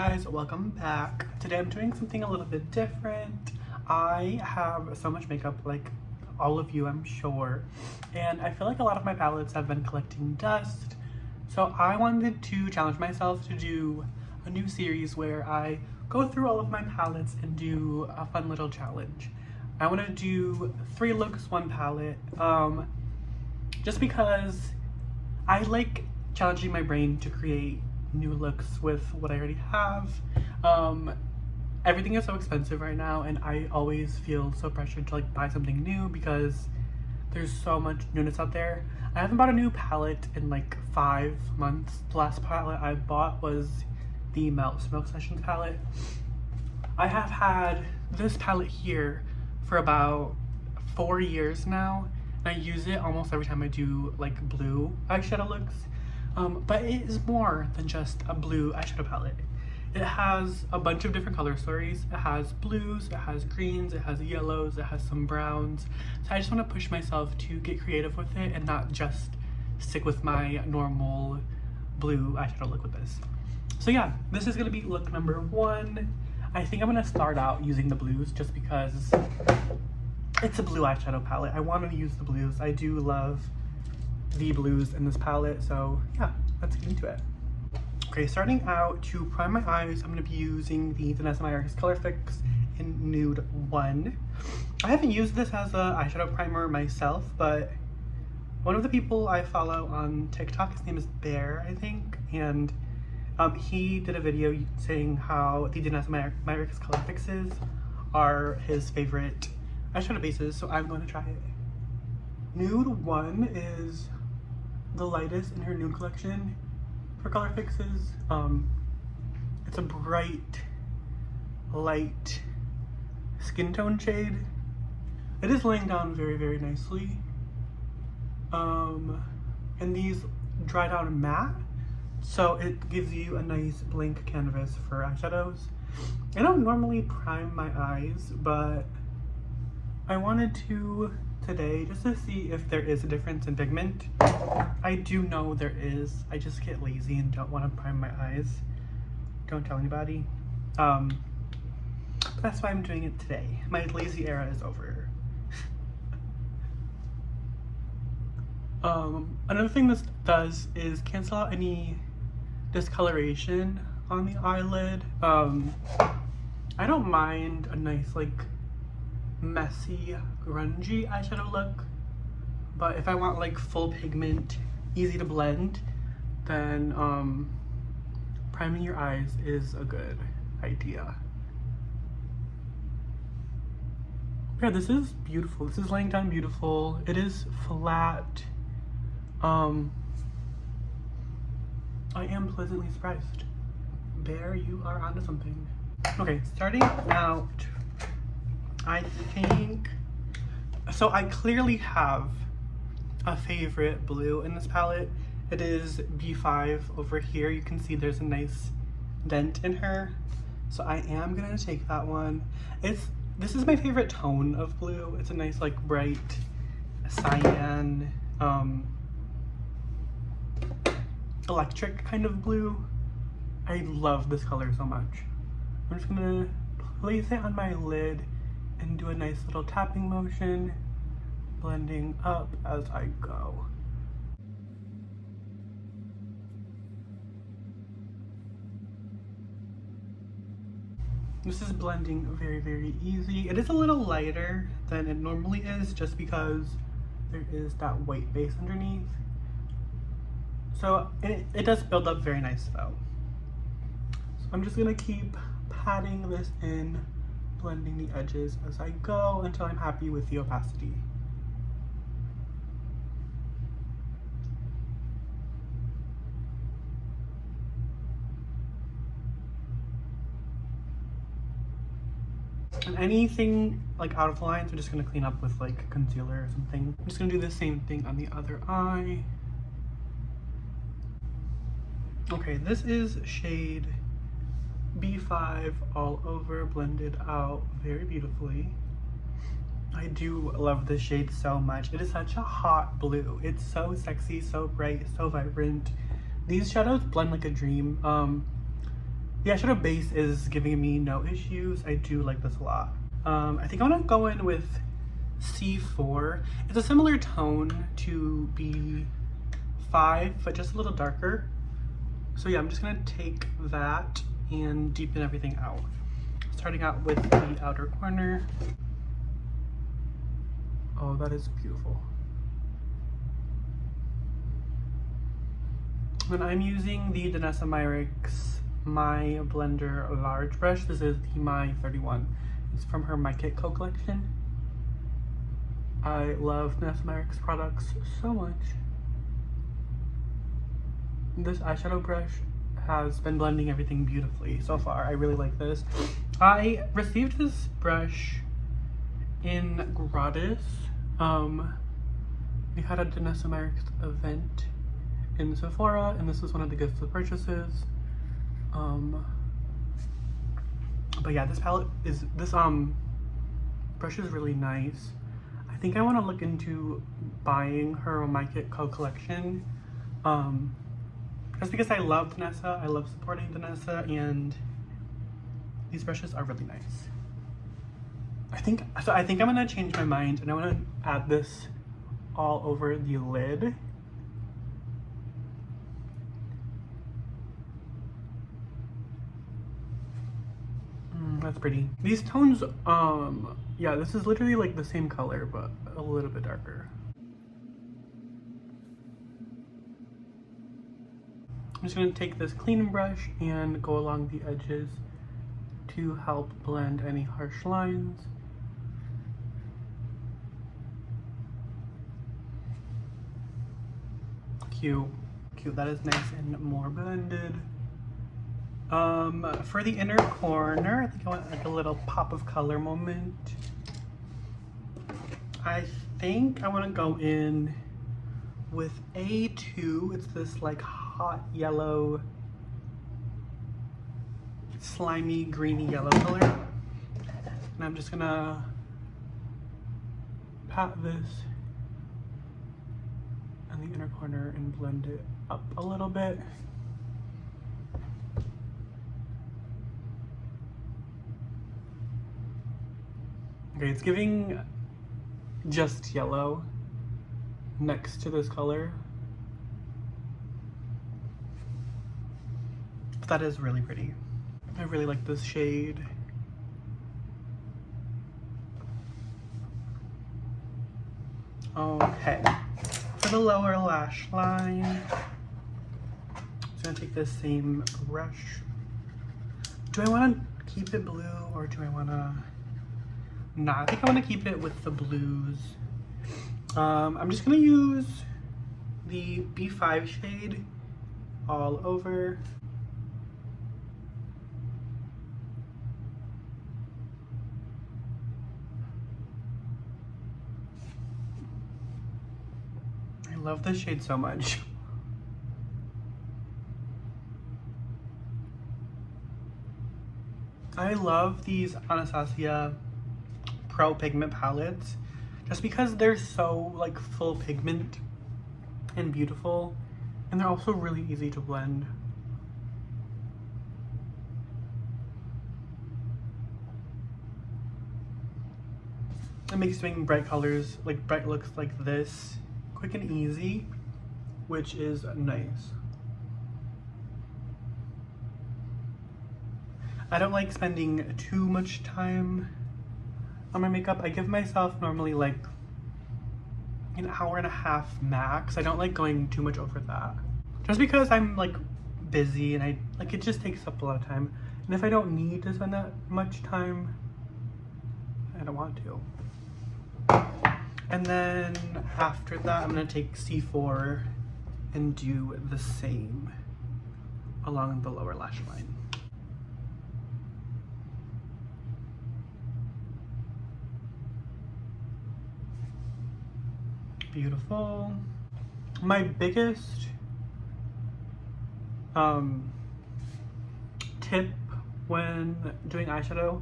Guys, welcome back. Today I'm doing something a little bit different. I have so much makeup, like all of you I'm sure, and I feel like a lot of my palettes have been collecting dust, so I wanted to challenge myself to do a new series where I go through all of my palettes and do a fun little challenge. I want to do 3 looks, 1 palette, just because I like challenging my brain to create new looks with what I already have. Everything is so expensive right now, and I always feel so pressured to like buy something new because there's so much newness out there. I haven't bought a new palette in like 5 months. The last palette I bought was the Melt Smoke Sessions palette. I have had this palette here for about 4 years now, and I use it almost every time I do like blue eyeshadow looks. But it is more than just a blue eyeshadow palette. It has a bunch of different color stories. It has blues, it has greens, it has yellows, it has some browns. So I just want to push myself to get creative with it and not just stick with my normal blue eyeshadow look with this. So yeah, this is going to be look number 1. I think I'm going to start out using the blues just because it's a blue eyeshadow palette. I want to use the blues. I do love the blues in this palette, so yeah, let's get into it. Okay, starting out, to prime my eyes, I'm going to be using the Anastasia Color Fix in Nude 1. I haven't used this as an eyeshadow primer myself, but one of the people I follow on TikTok, his name is Bear, I think, and he did a video saying how the Anastasia Color Fixes are his favorite eyeshadow bases, so I'm going to try it. Nude 1 is the lightest in her nude collection for color fixes. It's a bright, light skin tone shade. It is laying down very, very nicely. And these dry down matte, so it gives you a nice blank canvas for eyeshadows. I don't normally prime my eyes, but I wanted to today just to see if there is a difference in pigment. I do know there is. I just get lazy and don't want to prime my eyes. Don't tell anybody. That's why I'm doing it today. My lazy era is over. Another thing this does is cancel out any discoloration on the eyelid. I don't mind a nice like messy grungy eyeshadow look, but if I want like full pigment, easy to blend, then priming your eyes is a good idea. Yeah, this is beautiful. This is laying down beautiful. It is flat. I am pleasantly surprised. Bear, you are onto something. Okay, starting out, I think, so I clearly have a favorite blue in this palette. It is B5 over here. You can see there's a nice dent in her, so I am gonna take that one. This is my favorite tone of blue. It's a nice like bright cyan, electric kind of blue. I love this color so much. I'm just gonna place it on my lid and do a nice little tapping motion, blending up as I go. This is blending very, very easy. It is a little lighter than it normally is just because there is that white base underneath. So it does build up very nice though. So I'm just gonna keep patting this in, blending the edges as I go until I'm happy with the opacity. And anything like out of lines, we're just gonna clean up with like concealer or something. I'm just gonna do the same thing on the other eye. Okay, this is shade B5 all over, blended out very beautifully. I do love this shade so much. It is such a hot blue. It's so sexy, so bright, so vibrant. These shadows blend like a dream. The eyeshadow base is giving me no issues. I do like this a lot. I think I'm gonna go in with C4. It's a similar tone to B5, but just a little darker. So yeah, I'm just gonna take that and deepen everything out. Starting out with the outer corner. Oh, that is beautiful. And I'm using the Danessa Myricks My Blender Large Brush. This is the My 31. It's from her My Kit Co collection. I love Danessa Myricks products so much. This eyeshadow brush has been blending everything beautifully so far. I really like this. I received this brush in Gratis. We had a Danessa Myricks event in Sephora, and this was one of the gifted purchases. But yeah, this palette is, this brush is really nice. I think I want to look into buying her My Kit Co collection. Just because I love Danessa, I love supporting Danessa, and these brushes are really nice. I think I'm gonna change my mind, and I want to add this all over the lid. That's pretty. These tones, yeah, this is literally like the same color, but a little bit darker. I'm just going to take this clean brush and go along the edges to help blend any harsh lines. Cute. Cute. That is nice and more blended. For the inner corner, I think I want like a little pop of color moment. I think I want to go in with A2. It's this like hot yellow, slimy, greeny yellow color. And I'm just gonna pat this on the inner corner and blend it up a little bit. Okay, it's giving just yellow next to this color. But that is really pretty. I really like this shade. Okay, for the lower lash line, I'm just gonna take this same brush. Do I want to keep it blue or do I want to? Nah, I think I want to keep it with the blues. I'm just gonna use the B5 shade all over. I love this shade so much. I love these Anastasia Pro Pigment palettes just because they're so like full pigment and beautiful, and they're also really easy to blend. It makes doing bright colors, like bright looks like this, quick and easy, which is nice. I don't like spending too much time on my makeup. I give myself normally like an hour and a half max. I don't like going too much over that. Just because I'm like busy and it just takes up a lot of time. And if I don't need to spend that much time, I don't want to. And then after that, I'm gonna take C4 and do the same along the lower lash line. Beautiful. My biggest tip when doing eyeshadow,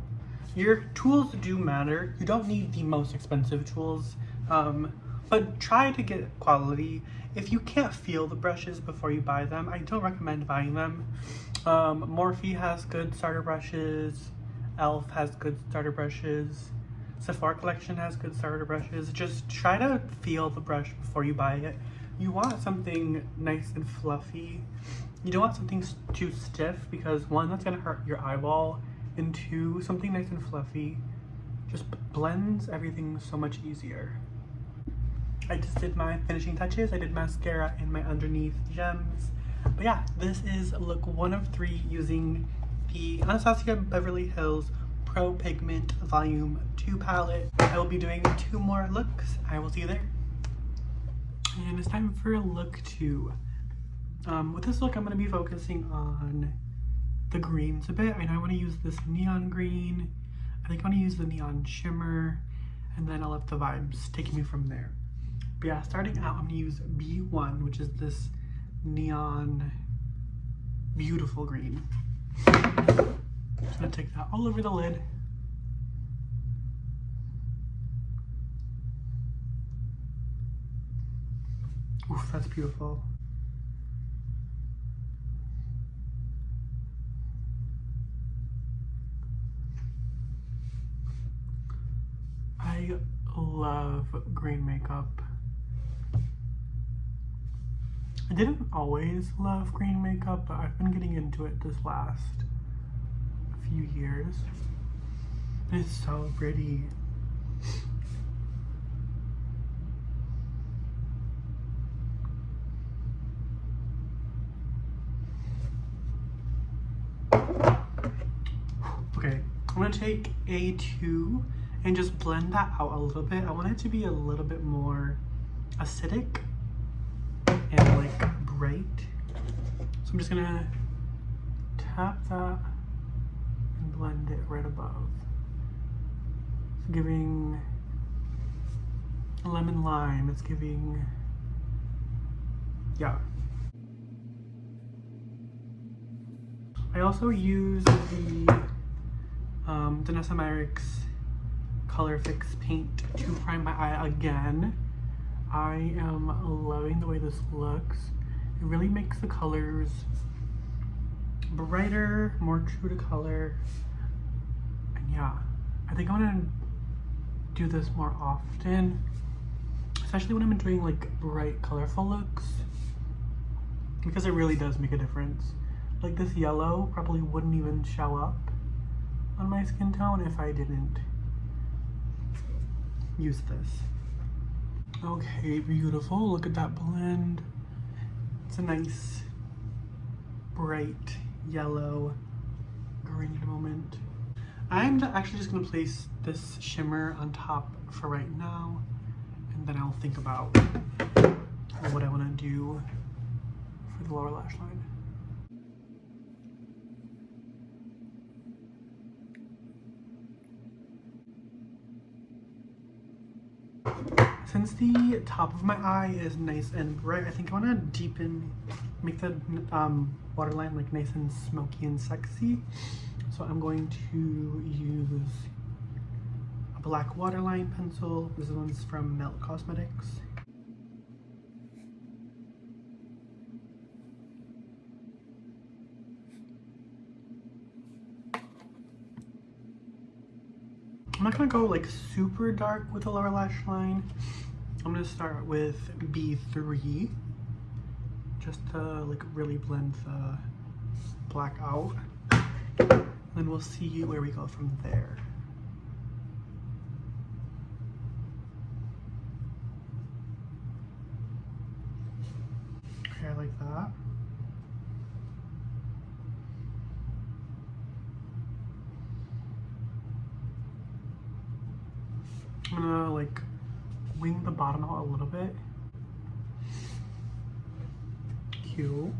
your tools do matter. You don't need the most expensive tools, but try to get quality. If you can't feel the brushes before you buy them, I don't recommend buying them. Morphe has good starter brushes. Elf has good starter brushes. Sephora Collection has good starter brushes. Just try to feel the brush before you buy it. You want something nice and fluffy. You don't want something too stiff because one, that's gonna hurt your eyeball, and two, something nice and fluffy just blends everything so much easier. I just did my finishing touches. I did mascara and my underneath gems. But yeah, this is look 1 of 3 using the Anastasia Beverly Hills Pro Pigment Volume 2 palette. I will be doing 2 more looks. I will see you there. And it's time for look 2. With this look, I'm going to be focusing on the greens a bit. I know I want to use this neon green. I think I want to use the neon shimmer. And then I'll let the vibes take me from there. But yeah, starting out, I'm going to use B1, which is this neon beautiful green. Just going to take that all over the lid. Oof, that's beautiful. I love green makeup. I didn't always love green makeup, but I've been getting into it this last few years. It's so pretty. Okay, I'm gonna take A2 and just blend that out a little bit. I want it to be a little bit more acidic and like bright. So I'm just gonna tap that and blend it right above. It's giving lemon lime, it's giving, yeah. I also use the Danessa Myricks Color Fix paint to prime my eye again. I am loving the way this looks. It really makes the colors brighter, more true to color. And yeah, I think I want to do this more often, especially when I'm doing like bright, colorful looks, because it really does make a difference. Like this yellow probably wouldn't even show up on my skin tone if I didn't use this. Okay, beautiful. Look at that blend. It's a nice, bright yellow green moment. I'm actually just gonna place this shimmer on top for right now, and then I'll think about what I wanna do for the lower lash line. Since the top of my eye is nice and bright, I think I want to deepen, make the waterline like nice and smoky and sexy. So I'm going to use a black waterline pencil. This one's from Melt Cosmetics. I'm not gonna go like super dark with the lower lash line. I'm gonna start with B3 just to like really blend the black out. Then we'll see where we go from there. Okay, I like that. I'm gonna like wing the bottom out a little bit. Cute.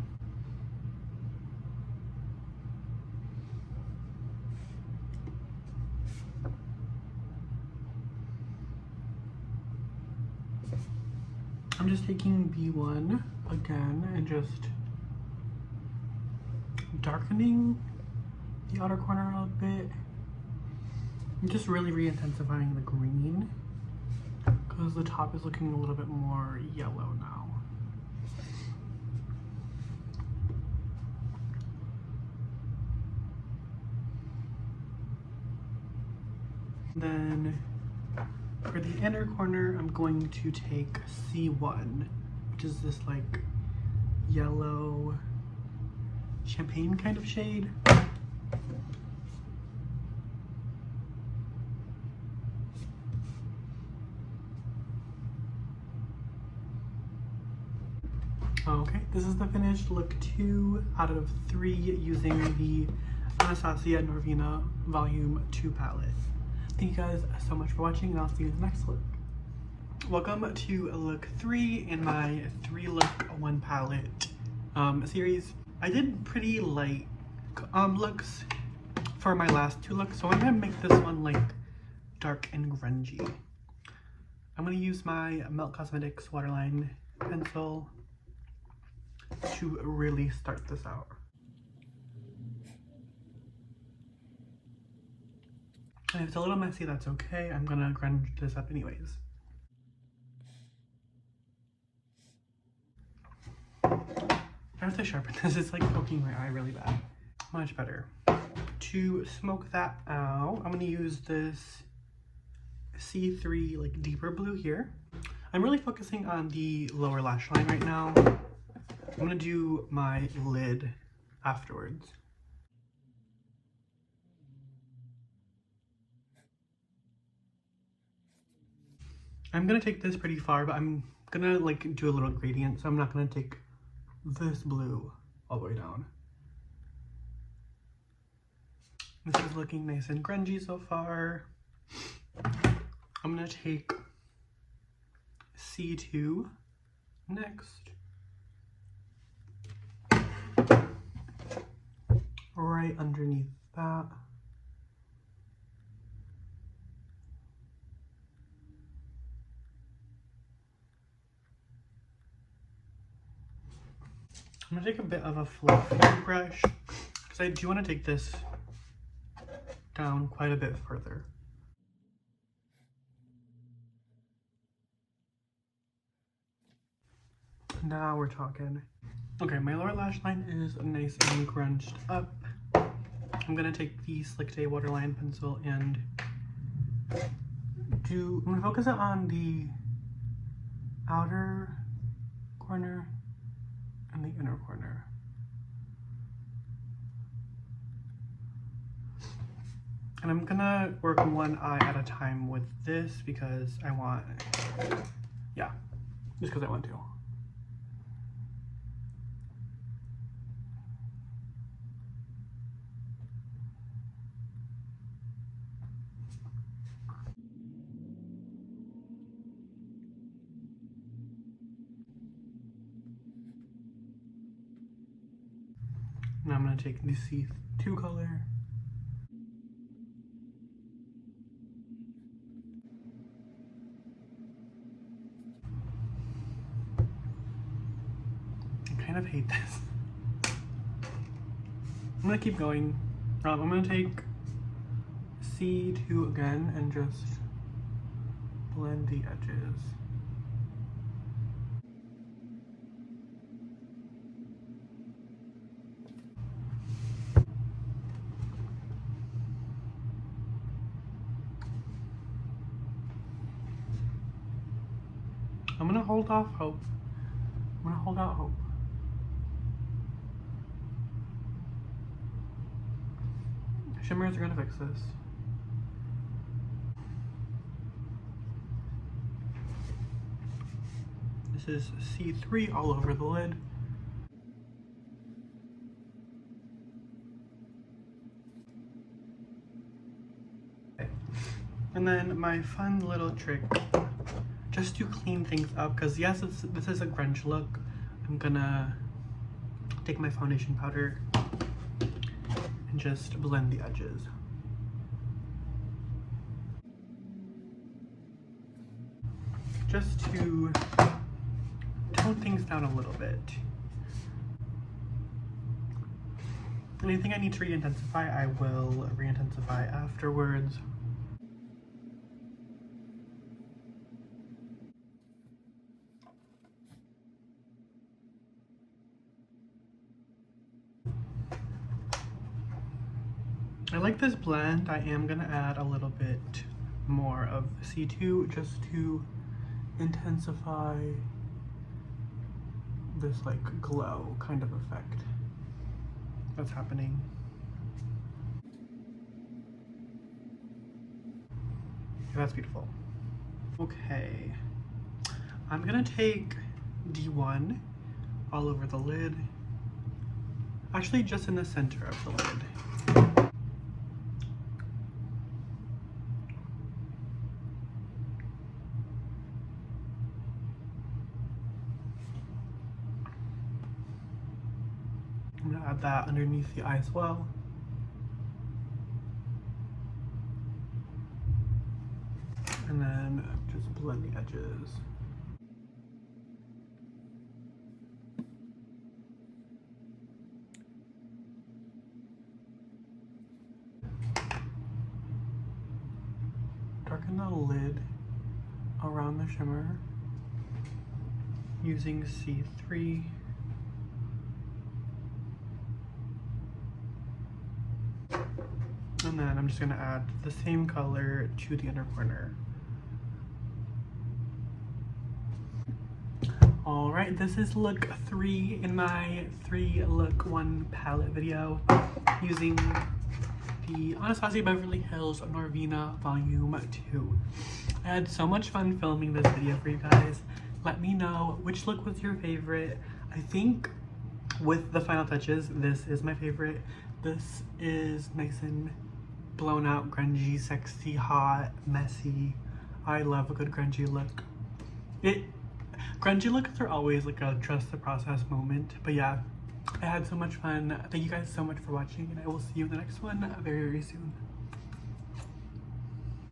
I'm just taking B1 again and just darkening the outer corner a little bit. I'm just really re-intensifying the green because the top is looking a little bit more yellow now. Then for the inner corner, I'm going to take C1, which is this like yellow champagne kind of shade. Okay, this is the finished look 2 out of 3 using the Anastasia Norvina Volume 2 palette. Thank you guys so much for watching, and I'll see you in the next look. Welcome to look 3 in my 3 look 1 palette series. I did pretty light looks for my last 2 looks, so I'm gonna make this one like dark and grungy. I'm gonna use my Melt Cosmetics waterline pencil to really start this out. And if it's a little messy, that's okay. I'm gonna grunge this up anyways. I have to sharpen this. It's like poking my eye really bad. Much better. To smoke that out, I'm gonna use this C3 like deeper blue here. I'm really focusing on the lower lash line right now. I'm gonna do my lid afterwards. I'm gonna take this pretty far, but I'm gonna like do a little gradient, so I'm not gonna take this blue all the way down. This is looking nice and grungy so far. I'm gonna take C2 next. Right underneath that. I'm gonna take a bit of a fluffy brush because I do want to take this down quite a bit further. Now we're talking. Okay, my lower lash line is nice and grunged up. I'm gonna take the Slick Day waterline pencil and I'm gonna focus it on the outer corner and the inner corner. And I'm gonna work one eye at a time with this because I want, yeah, just because I want to. Now I'm gonna take the C2 color. I kind of hate this. I'm gonna keep going. I'm gonna take C2 again and just blend the edges. I'm gonna hold off hope. I'm gonna hold out hope. Shimmers are gonna fix this. This is C3 all over the lid. Okay. And then my fun little trick, just to clean things up, because yes, this is a grunge look, I'm gonna take my foundation powder and just blend the edges. Just to tone things down a little bit. Anything I need to re-intensify, I will re-intensify afterwards. I like this blend. I am gonna add a little bit more of C2 just to intensify this like glow kind of effect that's happening. That's beautiful. Okay, I'm gonna take D1 all over the lid. Actually, just in the center of the lid. I'm gonna add that underneath the eye as well. And then just blend the edges. Darken the lid around the shimmer using C3. And then I'm just gonna add the same color to the inner corner. All right, this is look 3 in my 3-look 1 palette video using the Anastasia Beverly Hills Norvina Volume 2. I had so much fun filming this video for you guys. Let me know which look was your favorite. I think with the final touches, this is my favorite. This is nice and blown out, grungy, sexy, hot, messy. I love a good grungy look. Grungy looks are always like a trust the process moment. But yeah, I had so much fun. Thank you guys so much for watching, and I will see you in the next one very, very soon.